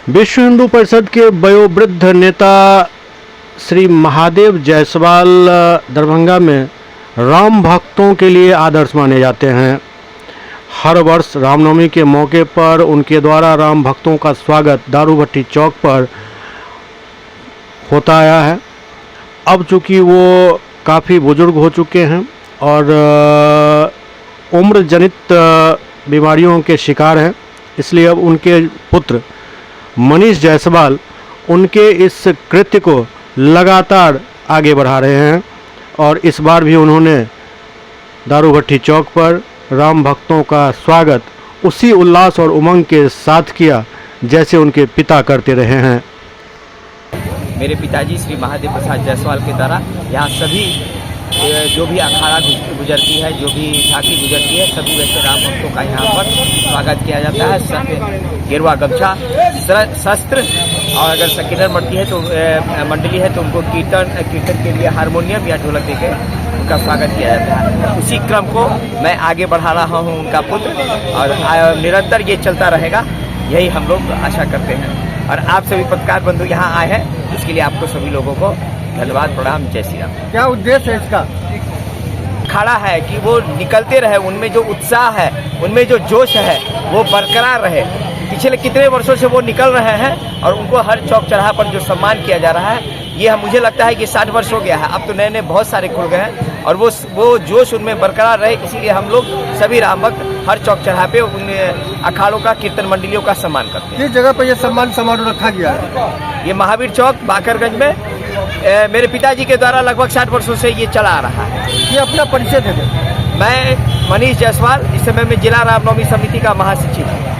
विश्व हिंदू परिषद के वयोवृद्ध नेता श्री महादेव जायसवाल दरभंगा में राम भक्तों के लिए आदर्श माने जाते हैं। हर वर्ष रामनवमी के मौके पर उनके द्वारा राम भक्तों का स्वागत दारू भट्टी चौक पर होता आया है। अब चूँकि वो काफ़ी बुजुर्ग हो चुके हैं और उम्र जनित बीमारियों के शिकार हैं, इसलिए अब उनके पुत्र मनीष जायसवाल उनके इस कृत्य को लगातार आगे बढ़ा रहे हैं और इस बार भी उन्होंने दारू भट्टी चौक पर राम भक्तों का स्वागत उसी उल्लास और उमंग के साथ किया जैसे उनके पिता करते रहे हैं। मेरे पिताजी श्री महादेव प्रसाद जायसवाल के द्वारा यहाँ सभी जो भी अखाड़ा गुजरती है, जो भी झांकी गुजरती है, सभी वैसे राम भक्तों का यहाँ पर स्वागत किया जाता है। गेरुआ गमछा, शस्त्र और अगर संकीर्तन मंडली है तो उनको कीर्तन के लिए हारमोनियम या ढोलक देकर उनका स्वागत किया जाता है। उसी क्रम को मैं आगे बढ़ा रहा हूँ, उनका पुत्र, और निरंतर ये चलता रहेगा, यही हम लोग आशा करते हैं। और आप सभी पत्रकार बंधु यहाँ आए हैं, इसके लिए आपको सभी लोगों को धन्यवाद, प्रणाम, जय श्री राम। क्या उद्देश्य है इसका? खड़ा है कि वो निकलते रहे, उनमें जो उत्साह है, उनमें जो जोश है वो बरकरार रहे। पिछले कितने वर्षों से वो निकल रहे हैं और उनको हर चौक चौराहा पर जो सम्मान किया जा रहा है, ये मुझे लगता है कि 60 वर्ष हो गया है। अब तो नए नए बहुत सारे खुल गए हैं और वो जोश उनमें बरकरार रहे, इसीलिए हम लोग सभी राम भक्त हर चौक चौराहे पे उन अखाड़ों का, कीर्तन मंडलियों का सम्मान करते हैं। किस जगह पर यह सम्मान समारोह रखा गया है? ये महावीर चौक बाकरगंज में मेरे पिताजी के द्वारा लगभग 60 वर्षों से ये चला आ रहा है। ये अपना परिचय दे दें। मैं मनीष जायसवाल, इस समय में जिला रामनवमी समिति का महासचिव हूँ।